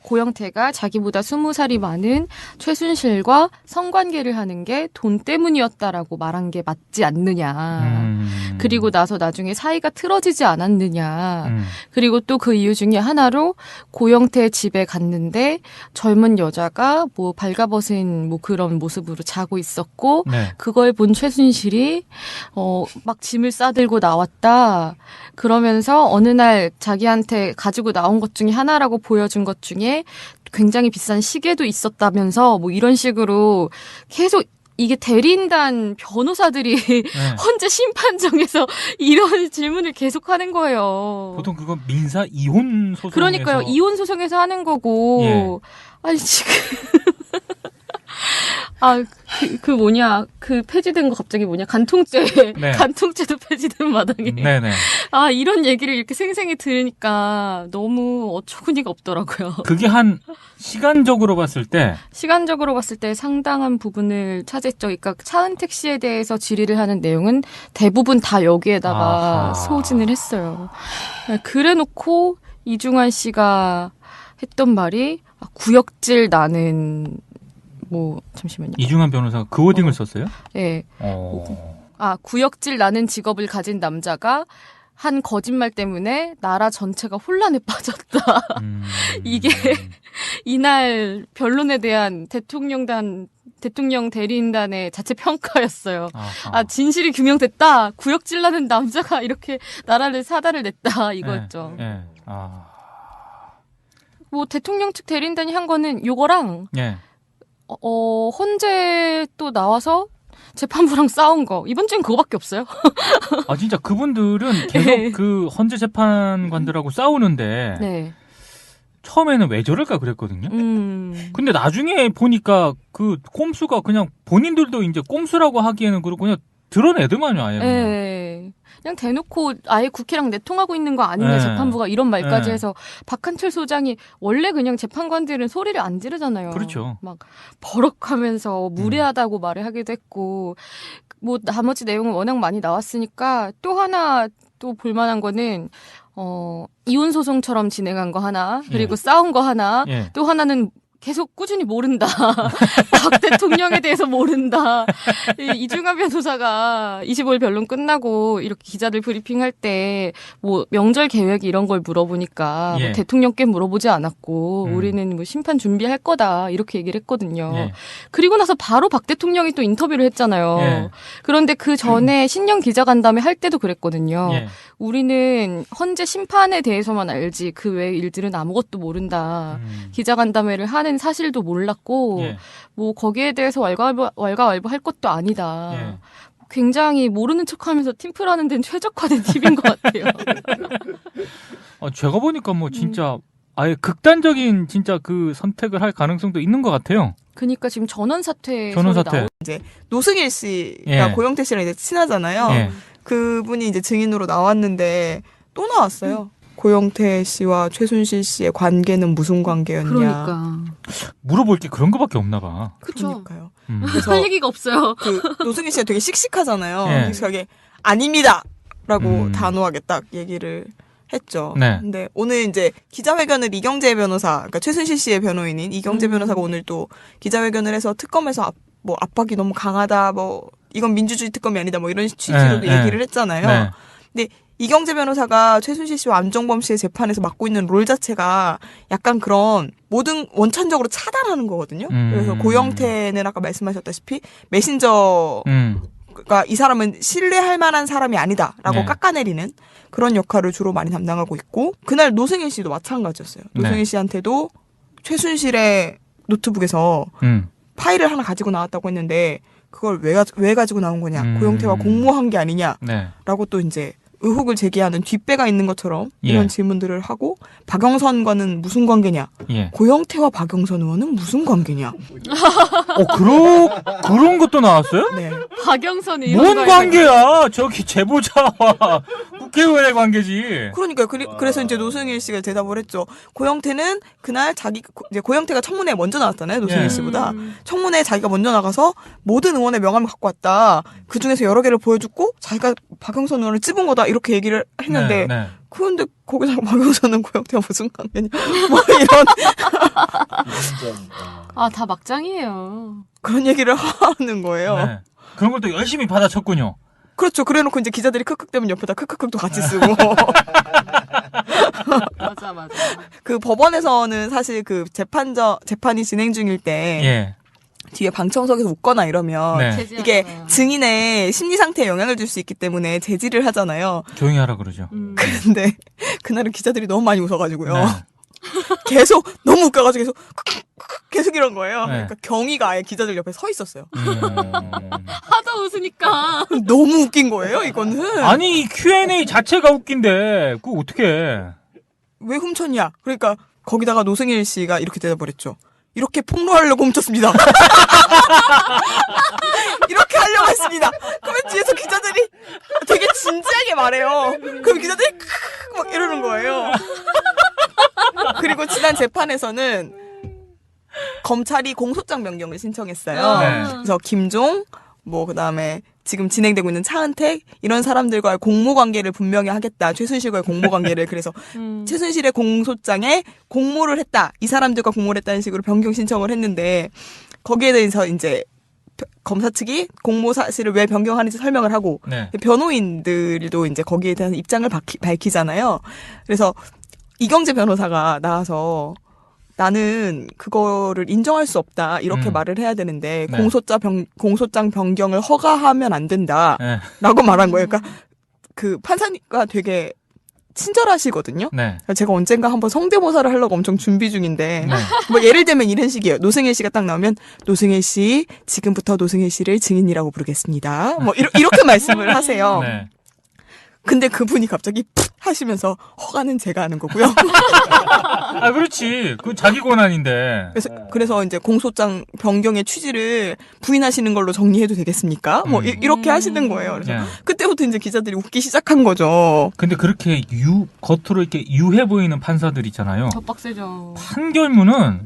고영태가 자기보다 20살이 많은 최순실과 성관계를 하는 게 돈 때문이었다라고 말한 게 맞지 않느냐. 그리고 나서 나중에 사이가 틀어지지 않았느냐. 그리고 또 그 이유 중에 하나로 고영태 집에 갔는데 젊은 여자가 뭐 발가벗은 뭐 그런 모습으로 자고 있었고 네. 그걸 본 최순실이 막 짐을 싸들고 나왔다. 그러면서 어느 날 자기한테 가지고 나온 것 중에 하나라고 보여준 것 중에 굉장히 비싼 시계도 있었다면서 뭐 이런 식으로 계속 이게 대리인단 변호사들이 헌재 심판정에서 이런 질문을 계속하는 거예요. 보통 그건 민사 이혼 소송에서. 그러니까요. 이혼 소송에서 하는 거고. 예. 아니 지금 그 폐지된 거 갑자기 간통죄. 네. 간통죄도 폐지된 마당에. 네네. 이런 얘기를 이렇게 생생히 들으니까 너무 어처구니가 없더라고요. 그게 한 시간적으로 봤을 때 상당한 부분을 차지했죠. 그러니까 차은택 씨에 대해서 질의를 하는 내용은 대부분 다 여기에다가 아하. 소진을 했어요. 그래 놓고 이중환 씨가 했던 말이 구역질 나는 잠시만요. 이중환 변호사가 그 워딩을 썼어요? 네. 구역질 나는 직업을 가진 남자가 한 거짓말 때문에 나라 전체가 혼란에 빠졌다. 이게 이날 변론에 대한 대통령 대리인단의 자체 평가였어요. 진실이 규명됐다. 구역질 나는 남자가 이렇게 나라를 사달을 냈다. 이거였죠. 네. 대통령 측 대리인단이 한 거는 요거랑 헌재 또 나와서 재판부랑 싸운 거. 이번 주엔 그거밖에 없어요. 진짜 그분들은 계속 그 헌재 재판관들하고 싸우는데 네. 처음에는 왜 저럴까 그랬거든요. 근데 나중에 보니까 그 꼼수가 그냥 본인들도 이제 꼼수라고 하기에는 그렇고 그냥 드러내더만요, 아예. 네. 그냥 대놓고 아예 국회랑 내통하고 있는 거 아니냐 재판부가 이런 말까지 해서 박한철 소장이 원래 그냥 재판관들은 소리를 안 지르잖아요. 그렇죠. 막 버럭하면서 무례하다고 말을 하기도 했고 나머지 내용은 워낙 많이 나왔으니까 또 하나 또 볼만한 거는 이혼 소송처럼 진행한 거 하나 그리고 싸운 거 하나 또 하나는 계속 꾸준히 모른다. 박 대통령에 대해서 모른다. 이중환 변호사가 25일 변론 끝나고 이렇게 기자들 브리핑할 때 명절 계획 이런 걸 물어보니까 대통령께 물어보지 않았고 우리는 심판 준비할 거다 이렇게 얘기를 했거든요. 그리고 나서 바로 박 대통령이 또 인터뷰를 했잖아요. 그런데 그 전에 신년 기자간담회 할 때도 그랬거든요. 우리는 헌재 심판에 대해서만 알지 그 외 일들은 아무것도 모른다. 기자간담회를 하는 사실도 몰랐고 거기에 대해서 왈가왈부 할 것도 아니다. 굉장히 모르는 척하면서 팀플하는 데는 최적화된 팁인 것 같아요. 제가 보니까 진짜 아예 극단적인 진짜 그 선택을 할 가능성도 있는 것 같아요. 그러니까 지금 전원 사퇴. 이제 노승일 씨가 고영태 씨랑 이제 친하잖아요. 그분이 이제 증인으로 나왔는데 또 나왔어요. 고영태 씨와 최순실 씨의 관계는 무슨 관계였냐. 그러니까. 물어볼 게 그런 거밖에 없나 봐. 그렇죠. 그러니까요. 그래서 할 얘기가 없어요. 노승일 씨가 되게 씩씩하잖아요. 씩씩하게 아닙니다. 라고 단호하게 딱 얘기를 했죠. 근데 오늘 이제 기자회견을 이경재 변호사, 그러니까 최순실 씨의 변호인인 이경재 변호사가 오늘 또 기자회견을 해서 특검에서 압박이 너무 강하다, 이건 민주주의 특검이 아니다, 이런 취지로도 얘기를 했잖아요. 근데 이경재 변호사가 최순실 씨와 안종범 씨의 재판에서 맡고 있는 롤 자체가 약간 그런 모든 원천적으로 차단하는 거거든요. 그래서 고영태는 아까 말씀하셨다시피 메신저가 이 사람은 신뢰할 만한 사람이 아니다라고 깎아내리는 그런 역할을 주로 많이 담당하고 있고 그날 노승일 씨도 마찬가지였어요. 노승일 씨한테도 최순실의 노트북에서 파일을 하나 가지고 나왔다고 했는데 그걸 왜 가지고 나온 거냐. 고영태와 공모한 게 아니냐라고 또 이제 의혹을 제기하는 뒷배가 있는 것처럼 이런 질문들을 하고 박영선과는 무슨 관계냐. 고영태와 박영선 의원은 무슨 관계냐. 그런 것도 나왔어요? 네. 박영선이 뭔 관계야? 저기 제보자와 국회의원의 관계지. 그러니까요. 그래서 이제 노승일 씨가 대답을 했죠. 고영태는 그날 이제 고영태가 청문회에 먼저 나왔잖아요. 노승일 씨보다. 청문회에 자기가 먼저 나가서 모든 의원의 명함을 갖고 왔다. 그 중에서 여러 개를 보여줬고 자기가 박영선 의원을 찝은 거다. 이렇게 얘기를 했는데 그런데 거기서 박영선은 고영태와 무슨 관계냐. 이런 아, 다 막장이에요. 그런 얘기를 하는 거예요. 네. 그런 걸 또 열심히 받아쳤군요. 그렇죠. 그래놓고 이제 기자들이 크크대면 옆에다 크크크도 같이 쓰고. 맞아. 그 법원에서는 사실 그 재판이 진행 중일 때 예. 뒤에 방청석에서 웃거나 이러면 네. 이게 증인의 심리 상태에 영향을 줄 수 있기 때문에 제지를 하잖아요. 조용히 하라 그러죠. 근데 그날은 기자들이 너무 많이 웃어가지고요. 네. 계속 너무 웃겨가지고 계속 이런 거예요. 네. 그러니까 경위가 아예 기자들 옆에 서 있었어요. 하도 웃으니까. 너무 웃긴 거예요, 이거는. 아니 이 Q&A 자체가 웃긴데 그거 어떻게? 왜 훔쳤냐? 그러니까 거기다가 노승일 씨가 이렇게 대답을했죠. 이렇게 폭로하려고 훔쳤습니다. 이렇게 하려고 했습니다. 그러면 뒤에서 기자들이 되게 진지하게 말해요. 그럼 기자들이 막 이러는 거예요. 그리고 지난 재판에서는 검찰이 공소장 변경을 신청했어요. 네. 그래서 김종, 그다음에 지금 진행되고 있는 차은택 이런 사람들과의 공모관계를 분명히 하겠다. 최순실과의 공모관계를. 그래서 최순실의 공소장에 공모를 했다. 이 사람들과 공모를 했다는 식으로 변경 신청을 했는데 거기에 대해서 이제 검사 측이 공모 사실을 왜 변경하는지 설명을 하고 네. 변호인들도 이제 거기에 대한 입장을 밝히잖아요. 그래서 이경재 변호사가 나와서 나는 그거를 인정할 수 없다 이렇게 말을 해야 되는데 네. 공소장 변경을 허가하면 안 된다라고 네. 말한 거예요. 그러니까 그 판사가 되게 친절하시거든요. 네. 제가 언젠가 한번 성대모사를 하려고 엄청 준비 중인데 네. 예를 들면 이런 식이에요. 노승일 씨가 딱 나오면 노승일 씨 지금부터 노승일 씨를 증인이라고 부르겠습니다. 이렇게 말씀을 하세요. 네. 근데 그분이 갑자기 푹 하시면서 허가는 제가 하는 거고요. 아 그렇지. 그 자기 권한인데. 그래서 이제 공소장 변경의 취지를 부인하시는 걸로 정리해도 되겠습니까? 이렇게 하시는 거예요. 그래서 네. 그때부터 이제 기자들이 웃기 시작한 거죠. 근데 그렇게 겉으로 이렇게 유해 보이는 판사들 있잖아요. 더 빡세죠. 판결문은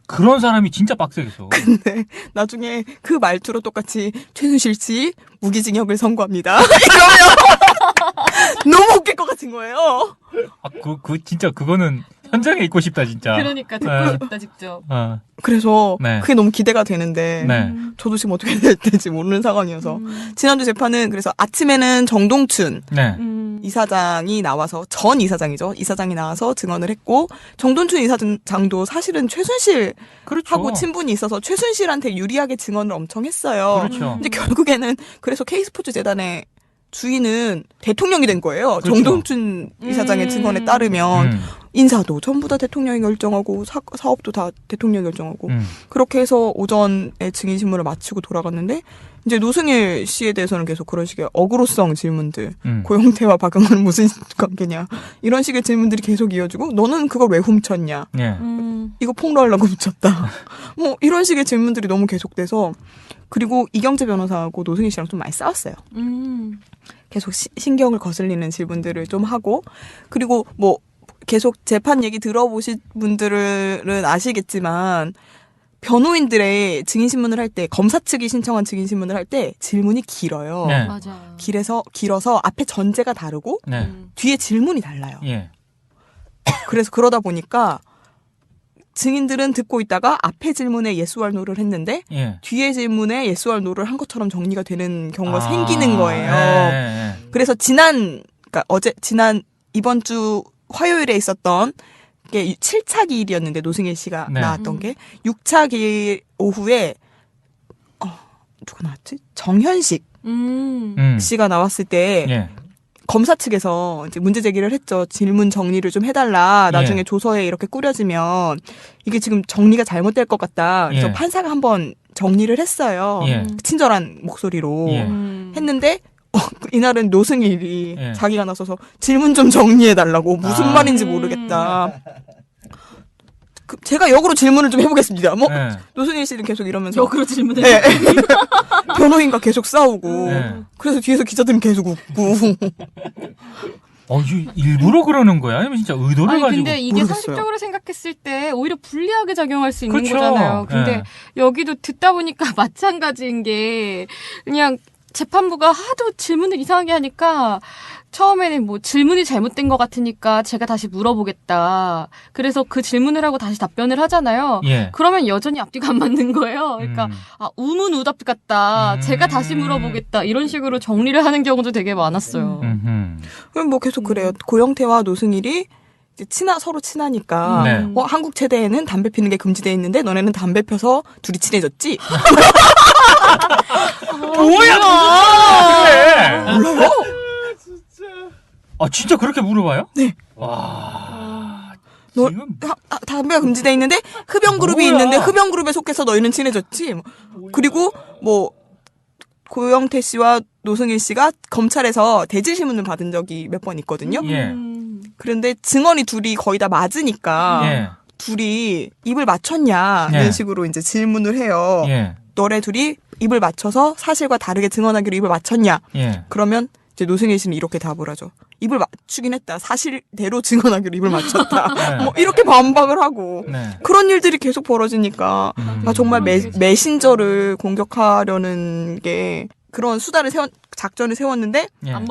그런 사람이 진짜 빡세겠어. 근데 나중에 그 말투로 똑같이 최순실 씨 무기징역을 선고합니다. 이러면 너무 웃길 것 같은 거예요. 아, 진짜 그거는 현장에 있고 싶다 진짜. 그러니까 듣고 네. 싶다 직접. 그래서 네. 그게 너무 기대가 되는데 네. 저도 지금 어떻게 될지 모르는 상황이어서 지난주 재판은 그래서 아침에는 정동춘 네. 이사장이 나와서 전 이사장이죠. 이사장이 나와서 증언을 했고 정동춘 이사장도 사실은 최순실하고 그렇죠. 친분이 있어서 최순실한테 유리하게 증언을 엄청 했어요. 그렇죠. 근데 결국에는 그래서 K스포츠 재단의 주인은 대통령이 된 거예요. 그렇죠. 정동춘 이사장의 증언에 따르면 인사도 전부 다 대통령이 결정하고 사업도 다 대통령이 결정하고 그렇게 해서 오전에 증인신문을 마치고 돌아갔는데 이제 노승일 씨에 대해서는 계속 그런 식의 어그로성 질문들 고영태와 박영은 무슨 관계냐 이런 식의 질문들이 계속 이어지고 너는 그걸 왜 훔쳤냐 이거 폭로하려고 훔쳤다 이런 식의 질문들이 너무 계속돼서 그리고 이경재 변호사하고 노승일 씨랑 좀 많이 싸웠어요. 계속 신경을 거슬리는 질문들을 좀 하고 그리고 계속 재판 얘기 들어보신 분들은 아시겠지만 변호인들의 증인신문을 할 때 검사 측이 신청한 증인신문을 할 때 질문이 길어요. 네. 맞아. 길어서 앞에 전제가 다르고 네. 뒤에 질문이 달라요. 예. 그래서 그러다 보니까 증인들은 듣고 있다가 앞에 질문에 yes or no를 했는데 예. 뒤에 질문에 yes or no를 한 것처럼 정리가 되는 경우가 생기는 거예요. 예. 그래서 이번 주 화요일에 있었던 게 7차 기일이었는데 노승일 씨가 네. 나왔던 게 6차 기일 오후에 누가 나왔지? 정현식 씨가 나왔을 때 예. 검사 측에서 이제 문제 제기를 했죠. 질문 정리를 좀 해달라. 나중에 조서에 이렇게 꾸려지면 이게 지금 정리가 잘못될 것 같다. 그래서 판사가 한번 정리를 했어요. 친절한 목소리로 했는데 이날은 노승일이 자기가 나서서 질문 좀 정리해달라고 무슨 말인지 모르겠다. 제가 역으로 질문을 좀 해보겠습니다. 노승일 씨는 계속 이러면서 역으로 질문해. 네. 변호인과 계속 싸우고 그래서 뒤에서 기자들은 계속 웃고. 일부러 그러는 거야? 아니면 진짜 의도를 가지고? 근데 이게 모르겠어요. 상식적으로 생각했을 때 오히려 불리하게 작용할 수 있는 그렇죠. 거잖아요. 근데 여기도 듣다 보니까 마찬가지인 게 그냥 재판부가 하도 질문을 이상하게 하니까 처음에는 뭐 질문이 잘못된 것 같으니까 제가 다시 물어보겠다. 그래서 그 질문을 하고 다시 답변을 하잖아요. 예. 그러면 여전히 앞뒤가 안 맞는 거예요. 그러니까 우문우답 같다. 제가 다시 물어보겠다. 이런 식으로 정리를 하는 경우도 되게 많았어요. 그럼 뭐 계속 그래요. 고영태와 노승일이 이제 서로 친하니까 네. 한국 체대에는 담배 피는 게 금지돼 있는데 너네는 담배 펴서 둘이 친해졌지? 뭐야? 그래. 몰라요? 아 진짜 그렇게 물어봐요? 네. 와. 너 지금 담배가 금지돼 있는데 흡연 그룹이 뭐야? 있는데 흡연 그룹에 속해서 너희는 친해졌지? 그리고 뭐 고영태 씨와 노승일 씨가 검찰에서 대질 신문을 받은 적이 몇 번 있거든요. 예. 그런데 증언이 둘이 거의 다 맞으니까 예. 둘이 입을 맞췄냐 이런 예. 식으로 이제 질문을 해요. 예. 너네 둘이 입을 맞춰서 사실과 다르게 증언하기로 입을 맞췄냐? 예. 그러면 이제 노승일 씨는 이렇게 답을 하죠. 입을 맞추긴 했다. 사실대로 증언하기로 입을 맞췄다. 네. 뭐 이렇게 반박을 하고 네. 그런 일들이 계속 벌어지니까 정말 메신저를 공격하려는 게 그런 작전을 세웠는데 예. 안